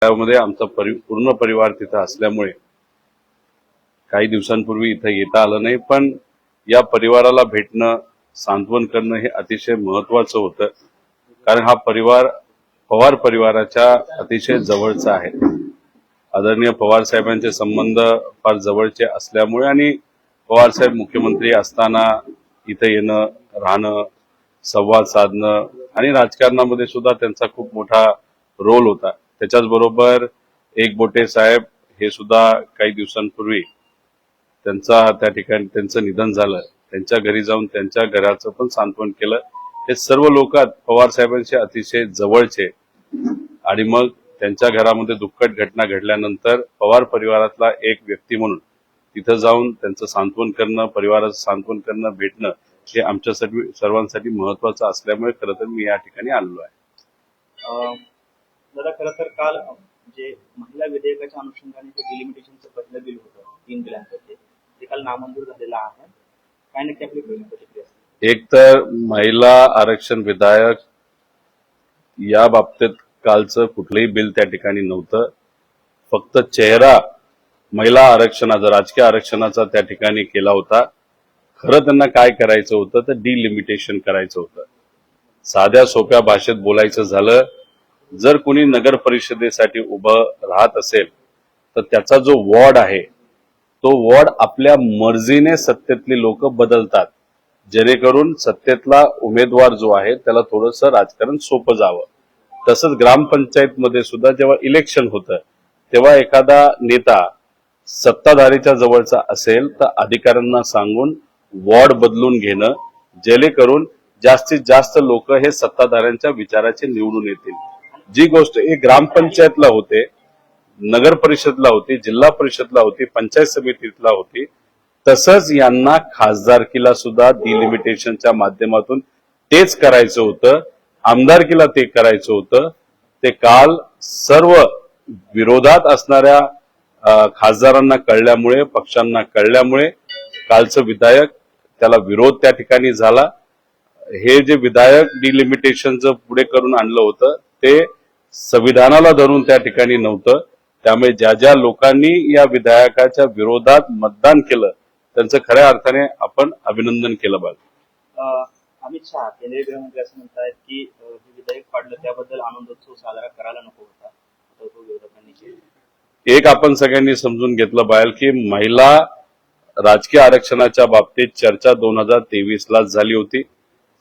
त्यामध्ये आमचा पूर्ण परिवार तिथं असल्यामुळे काही दिवसांपूर्वी इथं येता आलं नाही, पण या परिवाराला भेटणं, सांत्वन करणं हे अतिशय महत्वाचं होतं. कारण हा परिवार पवार परिवाराच्या अतिशय जवळचा आहे. आदरणीय पवार साहेबांचे संबंध फार जवळचे असल्यामुळे आणि पवार साहेब मुख्यमंत्री असताना इथं येणं, राहणं, संवाद साधणं आणि राजकारणामध्ये सुद्धा त्यांचा खूप मोठा रोल होता. त्याच्याच बरोबर एकबोटे साहेब हे सुद्धा काही दिवसांपूर्वी त्या ठिकाणी त्यांचं निधन झालं. त्यांच्या घरी जाऊन त्यांच्या घराचं पण सांत्वन केलं. हे सर्व लोक पवार साहेबांचे अतिशय जवळचे आणि मग त्यांच्या घरामध्ये दुःखद घटना घडल्यानंतर पवार परिवारातला एक व्यक्ती म्हणून तिथं जाऊन त्यांचं सांत्वन करणं, परिवाराचं सांत्वन करणं, भेटणं हे आमच्यासाठी सर्वांसाठी महत्वाचं असल्यामुळे खरं तर मी या ठिकाणी आलेलो आहे. दादा, खरं तर काल जे महिला विधेयकाच्या अनुषंगाने जे डिलिमिटेशनचं पहिलं बिल होतं 3 बिलांपैकी ते काल नामंजूर झालेलं आहे. काय नक्की आपली पहिली प्रतिक्रिया असते? एक तर महिला आरक्षण विधेयक या बाबतीत कालचं कुठलंही बिल त्या ठिकाणी नव्हतं. फक्त चेहरा महिला आरक्षणाचा, राजकीय आरक्षणाचा त्या ठिकाणी केला होता. खरं त्यांना काय करायचं होतं तर डिलिमिटेशन करायचं होतं. साध्या सोप्या भाषेत बोलायचं झालं, जर कोणी नगर परिषदेसाठी उभं राहत असेल तर त्याचा जो वॉर्ड आहे तो वॉर्ड आपल्या मर्जीने सत्तेतली लोक बदलतात, जेणेकरून सत्तेतला उमेदवार जो आहे त्याला थोडंसं राजकारण सोपं जावं. तसंच ग्रामपंचायतमध्ये सुद्धा जेव्हा इलेक्शन होतं तेव्हा एखादा नेता सत्ताधारीच्या जवळचा असेल तर अधिकाऱ्यांना सांगून वॉर्ड बदलून घेणं, जेणेकरून जास्तीत जास्त लोक हे सत्ताधाऱ्यांच्या विचाराचे निवडून येतील. जी गोष्ट एक ग्रामपंचायतला होते, नगर परिषदला होती, जिल्हा परिषदला होती, पंचायत समितीला होती, तसंच यांना खासदारकीला सुद्धा डिलिमिटेशनच्या माध्यमातून तेच करायचं होतं. आमदारकीला ते करायचं होतं. ते काल सर्व विरोधात असणाऱ्या खासदारांना कळल्यामुळे, पक्षांना कळल्यामुळे कालचं विधेयक त्याला विरोध त्या ठिकाणी झाला. हे जे विधेयक डिलिमिटेशनचं पुढे करून आणलं होतं ते संविधानाला धरून त्या ठिकाणी नव्हतं. त्यामुळे ज्या ज्या लोकांनी या विधेयकाच्या विरोधात मतदान केलं त्यांचं खऱ्या अर्थाने आपण अभिनंदन केलं पाहिजे. अमित शहा केंद्रीय गृहमंत्री असं म्हणतात की हे विधेयक पाडलं त्याबद्दल आनंदोत्सव साजरा करायला नको होता, तो विरोधकांनी केला. एक आपण सगळ्यांनी समजून घेतलं पाहिजे की महिला राजकीय आरक्षणाच्या बाबतीत चर्चा 2023 ला झाली होती.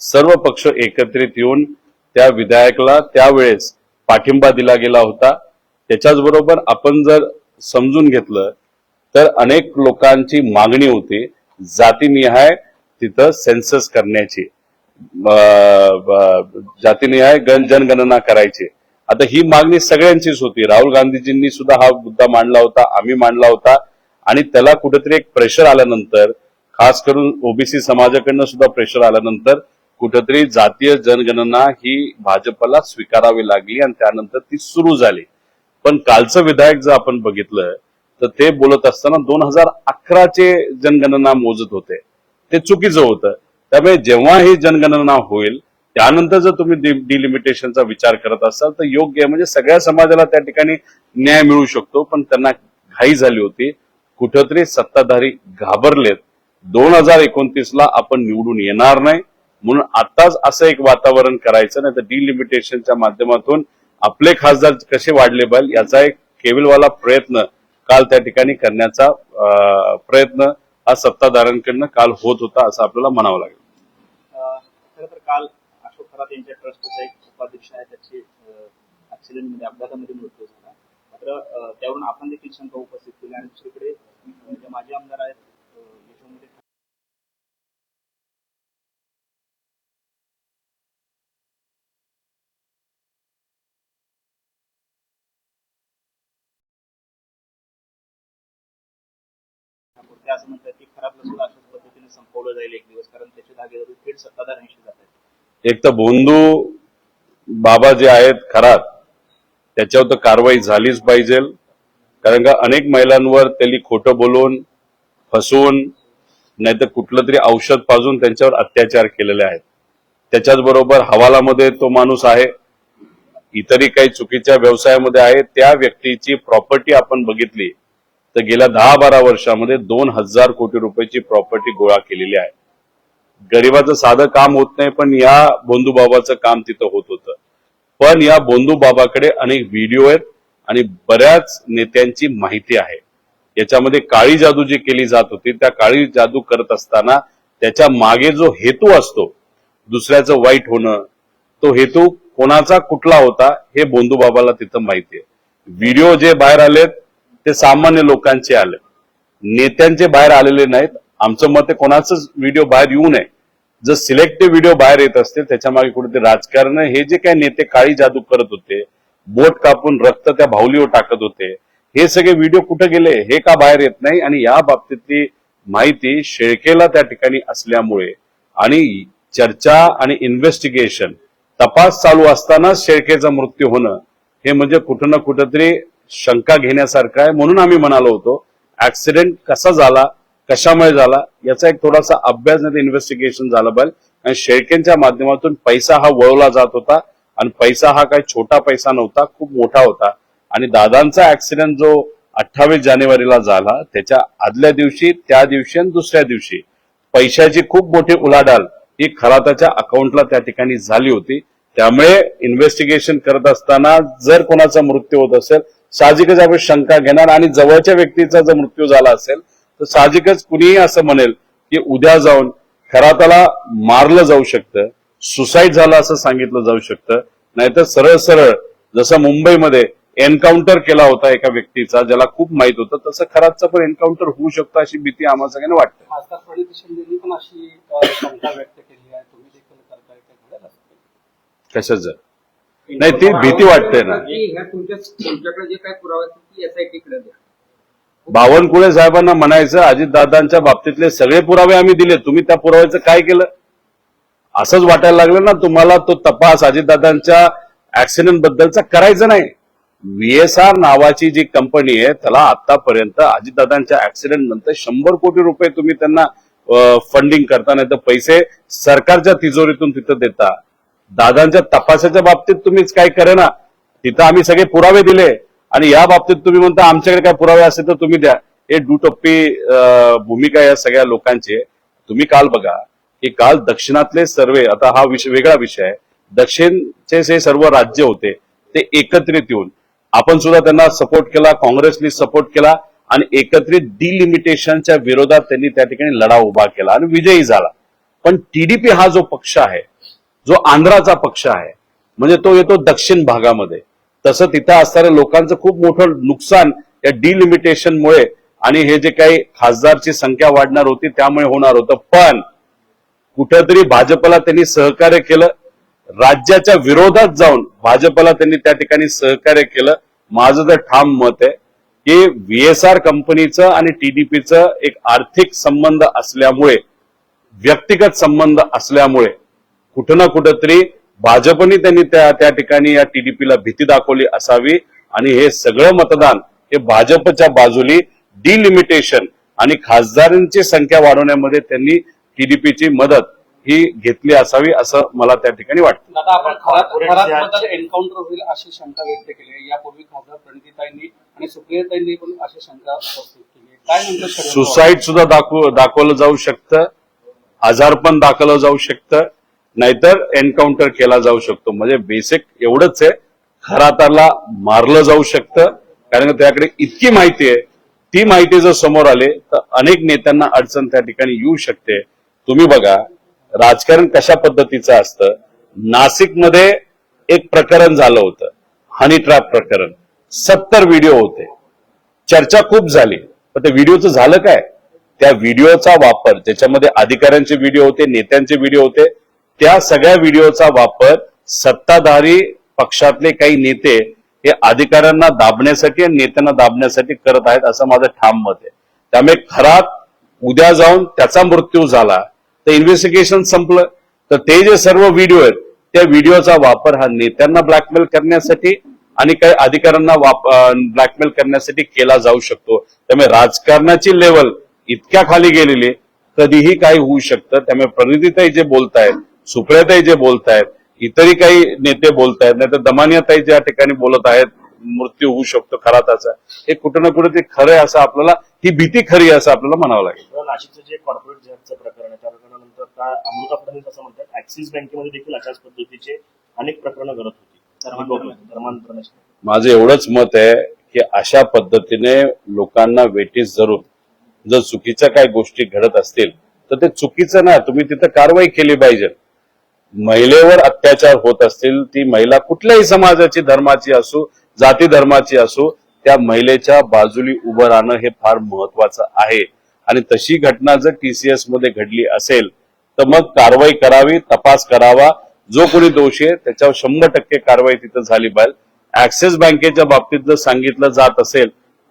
सर्व पक्ष एकत्रित येऊन त्या विधेयकाला त्यावेळेस पाठिंबा दिला गेला होता. त्याच्याच बरोबर आपण जर समजून घेतलं तर अनेक लोकांची मागणी होती जातीनिहाय तिथं सेन्सस करण्याची, जातीनिहाय जनगणना करायची. आता ही मागणी सगळ्यांचीच होती. राहुल गांधीजींनी सुद्धा हा मुद्दा मांडला होता, आम्ही मांडला होता आणि त्याला कुठेतरी एक प्रेशर आल्यानंतर, खास करून ओबीसी समाजाकडनं सुद्धा प्रेशर आल्यानंतर कुठेतरी जातीय जनगणना ही भाजपला स्वीकारावी लागली आणि त्यानंतर ती सुरू झाली. पण कालचं विधेयक जर आपण बघितलं तर ते बोलत असताना 2011चे जनगणना मोजत होते. ते चुकीचं होतं. त्यामुळे जेव्हा ही जनगणना होईल त्यानंतर जर तुम्ही डिलिमिटेशनचा विचार करत असाल तर योग्य आहे. म्हणजे सगळ्या समाजाला त्या ठिकाणी न्याय मिळू शकतो. पण त्यांना घाई झाली होती, कुठेतरी सत्ताधारी घाबरलेत. 2029 ला आपण निवडून येणार नाही म्हणून आताच असं एक वातावरण करायचं नाही तर डिलिमिटेशनच्या माध्यमातून आपले खासदार कसे वाढले पाहिजे याचा एक केविलवाला प्रयत्न काल त्या ठिकाणी करण्याचा प्रयत्न हा सत्ताधाऱ्यांकडनं काल होत होता असं आपल्याला म्हणावं लागेल. खरं तर काल अशोक खरात यांच्या ट्रस्टचा एक उपाध्यक्ष आहे, त्याची ऍक्सिडेंटमध्ये, अपघातामध्ये मृत्यू झाला. मात्र त्यावरून आपण देखील शंका उपस्थित केली आणि दुसरीकडे जे माजी आमदार आहेत यशोमती ते असं म्हणतात की खराबला सुद्धा अशाच पद्धतीने संपवलं जाईल एक दिवस, कारण त्याचे धागेदारी थेट सत्ताधाऱ्यांशी जात आहेत. एक तर भोंदू बाबा जे आहेत खरात त्याच्यावर तर कारवाई झालीच पाहिजे. कारण का अनेक महिलांवर त्यांनी खोटं बोलून, फसवून, नाहीतर कुठलं तरी औषध पाजून त्यांच्यावर अत्याचार केलेले आहेत. त्याच्याच बरोबर हवालामध्ये तो माणूस आहे. इतरही काही चुकीच्या व्यवसायामध्ये आहे, त्या व्यक्तीची प्रॉपर्टी आपण बघितली तर गेल्या 10-12 वर्षामध्ये 2,000 कोटी रुपयाची प्रॉपर्टी गोळा केलेली आहे. गरिबाचं साधं काम होत नाही, पण या बोंधूबाबाचं काम तिथं होत होतं. पण या बोंधूबाबाकडे अनेक व्हिडिओ आहेत आणि बऱ्याच नेत्यांची माहिती आहे. याच्यामध्ये काळी जादू जी केली जात होती, त्या काळी जादू करत असताना त्याच्या मागे जो हेतू असतो दुसऱ्याचं वाईट होणं, तो हेतू कोणाचा कुठला होता हे बोंधूबाबाला तिथं माहितीये. व्हिडिओ जे बाहेर आलेत ते सामान्य लोकांचे आले, नेत्यांचे बाहेर आलेले नाहीत. आमचं मत आहे कोणाचंच व्हिडिओ बाहेर येऊ नये. जर सिलेक्टिव्ह व्हिडिओ बाहेर येत असतील त्याच्या मागे कुठेतरी राजकारण, हे जे काही नेते काळी जादू करत होते, बोट कापून रक्त त्या भाऊलीवर टाकत होते, हे सगळे व्हिडिओ कुठे गेले हे का बाहेर येत नाही. आणि या बाबतीतली माहिती शेळकेला त्या ठिकाणी असल्यामुळे आणि चर्चा आणि इन्व्हेस्टिगेशन तपास चालू असताना शेळकेचा मृत्यू होणं हे म्हणजे कुठं ना कुठंतरी शंका घेण्यासारखं आहे. म्हणून आम्ही म्हणालो होतो ऍक्सिडेंट कसा झाला, कशामुळे झाला याचा एक थोडासा अभ्यास नाही इन्व्हेस्टिगेशन झालं पाहिजे. आणि शेळकेंच्या माध्यमातून पैसा हा वळवला जात होता आणि पैसा हा काही छोटा पैसा नव्हता, खूप मोठा होता. आणि दादांचा ऍक्सिडेंट जो 28 जानेवारीला झाला त्याच्या आदल्या दिवशी, त्या दिवशी आणि दुसऱ्या दिवशी पैशाची खूप मोठी उलाढाल ही खराताच्या अकाउंटला त्या ठिकाणी झाली होती. त्यामुळे इन्व्हेस्टिगेशन करत असताना जर कोणाचा मृत्यू होत असेल साहजिकच आपण शंका घेणार. आणि जवळच्या व्यक्तीचा जर मृत्यू झाला असेल तर साहजिकच कुणीही असं म्हणेल की उद्या जाऊन खराताला मारलं जाऊ शकतं, सुसाईड झालं असं सांगितलं जाऊ शकतं. नाहीतर सरळ सरळ जसं मुंबईमध्ये एन्काउंटर केला होता एका व्यक्तीचा ज्याला खूप माहित होतं, तसं खरातचं पण एन्काउंटर होऊ शकतं अशी भीती आम्हाला सगळ्यांना वाटते. खासदार प्रणिती शिंदेनी पण अशी शंका व्यक्त केली आहे, तुम्ही देखील करताय काय घडत असते कशाचं नाही, ती भीती वाटते ना. तुमच्याकडे जे काय पुरावा असतील ती SIT कडे द्या. बावनकुळे साहेबांना म्हणायचं अजितदादांच्या बाबतीतले सगळे पुरावे आम्ही दिले, तुम्ही त्या पुराव्याचं काय केलं असंच वाटायला लागलं ना तुम्हाला. तो तपास अजितदादांच्या ऍक्सिडेंट बद्दलचा करायचा नाही. VSR नावाची जी कंपनी आहे त्याला आतापर्यंत अजितदादांच्या ऍक्सिडेंट नंतर 100 कोटी रुपये तुम्ही त्यांना फंडिंग करता, नाही तर पैसे सरकारच्या तिजोरीतून तिथं देता. दादांच्या तपासाच्या बाबतीत तुम्हीच काय करे ना, तिथं आम्ही सगळे पुरावे दिले आणि या बाबतीत तुम्ही म्हणता आमच्याकडे काय पुरावे असेल तर तुम्ही द्या. हे दुटप्पी भूमिका या सगळ्या लोकांची. तुम्ही काल बघा की काल दक्षिणातले सर्वे, आता हा विषय वेगळा विषय आहे, दक्षिणचे जे सर्व राज्य होते ते एकत्रित येऊन आपण सुद्धा त्यांना सपोर्ट केला, काँग्रेसनी सपोर्ट केला आणि एकत्रित डिलिमिटेशनच्या विरोधात त्यांनी त्या ठिकाणी लढा उभा केला आणि विजयी झाला. पण TDP हा जो पक्ष आहे, जो आंध्राचा पक्ष आहे, म्हणजे तो येतो दक्षिण भागामध्ये, तसं तिथं असणाऱ्या लोकांचं खूप मोठं नुकसान या डिलिमिटेशनमुळे आणि हे जे काही खासदारची संख्या वाढणार होती त्यामुळे होणार होतं. पण कुठेतरी भाजपला त्यांनी सहकार्य केलं, राज्याच्या विरोधात जाऊन भाजपला त्यांनी त्या ठिकाणी सहकार्य केलं. माझं तर ठाम मत आहे की VSR कंपनीचं आणि TDPचं एक आर्थिक संबंध असल्यामुळे, व्यक्तिगत संबंध असल्यामुळे कुठं ना कुठंतरी भाजपनी त्यांनी त्या ठिकाणी या TDPला भीती दाखवली असावी आणि हे सगळं मतदान हे भाजपच्या बाजूली डिलिमिटेशन आणि खासदारांची संख्या वाढवण्यामध्ये त्यांनी TDPची मदत ही घेतली असावी असं मला त्या ठिकाणी वाटतं. दादा, आपण खरात एन्काउंटर होईल अशी शंका व्यक्त केली आहे. यापूर्वी खासदार प्रणितीताईंनी आणि सुप्रियाताईंनी पण अशी शंका उपस्थित केली आहे. काय म्हणतो सुसाईड सुद्धा दाखवलं जाऊ शकतं, आजारपण दाखवलं जाऊ शकतं, नाहीतर एन्काउंटर केला जाऊ शकतो. म्हणजे बेसिक एवढंच आहे, खराताला मारलं जाऊ शकतं कारण त्याकडे इतकी माहिती आहे. ती माहिती जर समोर आली तर अनेक नेत्यांना अडचण त्या ठिकाणी येऊ शकते. तुम्ही बघा राजकारण कशा पद्धतीचं असतं. नाशिकमध्ये एक प्रकरण झालं होतं, हनी ट्रॅप प्रकरण. 70 व्हिडिओ होते, चर्चा खूप झाली, पण त्या व्हिडिओचं झालं काय? त्या व्हिडिओचा वापर, ज्याच्यामध्ये अधिकाऱ्यांचे व्हिडिओ होते, नेत्यांचे व्हिडिओ होते, त्या सगळ्या व्हिडिओचा वापर सत्ताधारी पक्षातले काही नेते हे अधिकाऱ्यांना दाबण्यासाठी आणि नेत्यांना दाबण्यासाठी करत आहेत असं माझं ठाम मत आहे. त्यामुळे खरात उद्या जाऊन त्याचा मृत्यू झाला तर इन्व्हेस्टिगेशन संपलं. तर ते जे सर्व व्हिडिओ आहेत त्या व्हिडिओचा वापर हा नेत्यांना ब्लॅकमेल करण्यासाठी आणि काही अधिकाऱ्यांना ब्लॅकमेल करण्यासाठी केला जाऊ शकतो. त्यामुळे राजकारणाची लेवल इतक्या खाली गेलेली, कधीही काही होऊ शकतं. त्यामुळे प्रणितीताई जे बोलतायत, सुप्रियाताई जे बोलतायत, इतरही काही नेते बोलत आहेत, नाही तर दमानियाताई ज्या ठिकाणी बोलत आहेत मृत्यू होऊ शकतो खरा त्याचा, हे कुठं ना कुठे ते खरं आहे असं आपल्याला, ही भीती खरी आहे असं आपल्याला म्हणावं लागेल. नाशिकचं जे कॉर्पोरेट झॅकचं प्रकरण आहे त्या प्रकरणानंतर अमृता फडणवीस असं म्हणतात ऍक्सिस बँकेमध्ये देखील अशाच पद्धतीचे अनेक प्रकरणं घडत होती धर्मांतरण. माझं एवढंच मत आहे की अशा पद्धतीने लोकांना वेटीस धरून जर चुकीच्या काही गोष्टी घडत असतील तर ते चुकीचं ना, तुम्ही तिथं कारवाई केली पाहिजे. महिलेवर अत्याचार होत असतील, ती महिला कुठल्याही समाजाची, धर्माची असो, जाती धर्माची असो, त्या महिलेच्या बाजूली उभं राहणं हे फार महत्वाचं आहे. आणि तशी घटना जर TCS मध्ये घडली असेल तर मग कारवाई करावी, तपास करावा, जो कोणी दोषी आहे त्याच्यावर 100% कारवाई तिथं झाली पाहिजे. ऍक्सिस बँकेच्या बाबतीत जर सांगितलं जात असेल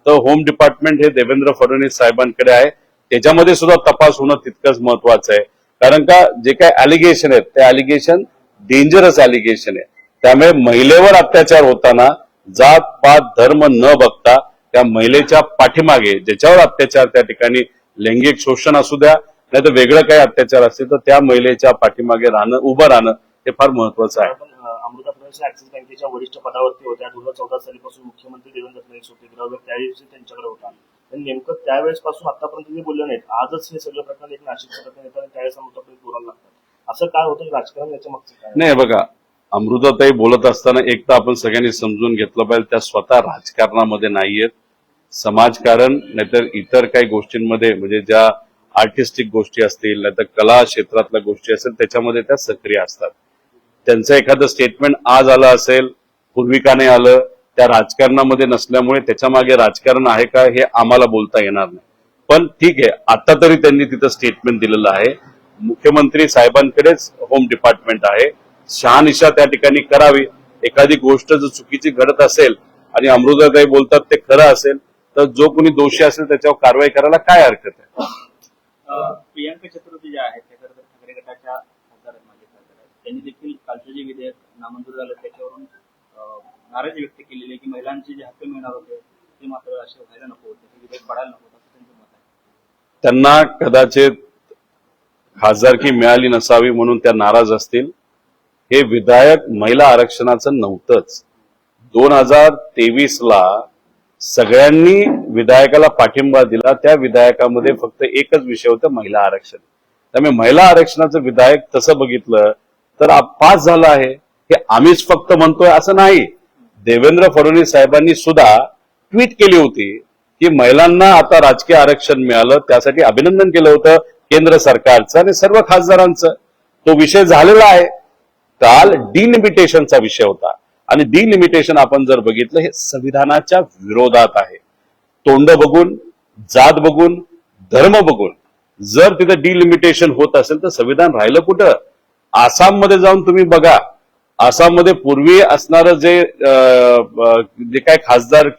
तर होम डिपार्टमेंट हे देवेंद्र फडणवीस साहेबांकडे आहे, त्याच्यामध्ये सुद्धा तपास होणं तितकंच महत्वाचं आहे. कारण का जे काही अलिगेशन आहेत ते अलिगेशन डेंजरस अलिगेशन आहे. त्यामुळे महिलेवर अत्याचार होताना जात पात धर्म न बघता त्या महिलेच्या पाठीमागे ज्याच्यावर अत्याचार, त्या ठिकाणी लैंगिक शोषण असू द्या नाही तर वेगळं काही अत्याचार असतील तर त्या महिलेच्या पाठीमागे राहणं, उभं राहणं हे फार महत्वाचं आहे. अमृता फडणवीस ऍक्सिस बँकेच्या वरिष्ठ पदावरती होत्या. 2014 सालीपासून मुख्यमंत्री देवेंद्र फडणवीस होते, ग्राहक त्यावेळी त्यांच्याकडे होता. पण नेमकं त्यावेळेस पासून आतापर्यंत ते बोलले नाहीत. आजच हे सगळं प्रकरण एक नाशिकचं प्रकरण येतं आणि त्यावेळेस अमृता फडणवीस बोलायला लागतात. असं काय होतं राजकारण, याच्या मागचं काय? नाही बघा, अमृताताई बोलत असताना एक तर आपण सगळ्यांनी समजून घेतलं पाहिजे त्या स्वतः राजकारणामध्ये नाहीयेत. समाजकारण नाहीतर इतर काही गोष्टींमध्ये, म्हणजे ज्या आर्टिस्टिक गोष्टी असतील नाहीतर कला क्षेत्रातल्या गोष्टी असतील त्याच्यामध्ये त्या सक्रिय असतात. त्यांचं एखादं स्टेटमेंट आज आलं असेल, पूर्वी का नाही आलं, त्या राजकारणामध्ये नसल्यामुळे त्याच्या मागे राजकारण आहे का हे आम्हाला बोलता येणार नाही. पण ठीक आहे, आता तरी त्यांनी तिथं स्टेटमेंट दिलेलं आहे. मुख्यमंत्री साहेबांकडेच होम डिपार्टमेंट आहे, शहानिशा त्या ठिकाणी करावी. एखादी गोष्ट जर चुकीची घडत असेल आणि अमृताताई बोलतात ते खरं असेल तर जो कोणी दोषी असेल त्याच्यावर कारवाई करायला काय हरकत आहे. प्रियांका चतुर्थी ज्या आहेत त्या खरं तर ठाकरे गटाच्या खासदार आहेत, माजी खासदार आहेत. त्यांनी देखील कालचं जे विधेयक नामंजूर झालं त्याच्यावरून नाराजी व्यक्त केलेली आहे की महिलांचे जे हक्क मिळणार होते ते मात्र असे व्हायला नको होते, ते विधेयक पडायला नको होतं, असं त्यांचं मत आहे. त्यांना कदाचित खासदारकी मिळाली नसावी म्हणून त्या नाराज असतील. हे विधेयक महिला आरक्षणाचं नव्हतंच. 2023ला सगळ्यांनी विधेयकाला पाठिंबा दिला. त्या विधेयकामध्ये फक्त एकच विषय होता, महिला आरक्षण. त्यामुळे महिला आरक्षणाचं विधेयक तसं बघितलं तर पास झालं आहे. हे आम्हीच फक्त म्हणतोय असं नाही. देवेंद्र फडणवीस साहेबांनी सुद्धा ट्विट केली होती की महिलांना आता राजकीय आरक्षण मिळालं, त्यासाठी अभिनंदन केलं होतं केंद्र सरकारचं आणि सर्व खासदारांचं. तो विषय झालेला आहे. काल डिलिमिटेशनचा विषय होता आणि डिलिमिटेशन आपण जर बघितलं हे संविधानाच्या विरोधात आहे. तोंड बघून, जात बघून, धर्म बघून जर तिथं डिलिमिटेशन होत असेल तर संविधान राहिलं कुठं? आसाममध्ये जाऊन तुम्ही बघा. आसाममध्ये पूर्वी असणारं जे काय खासदार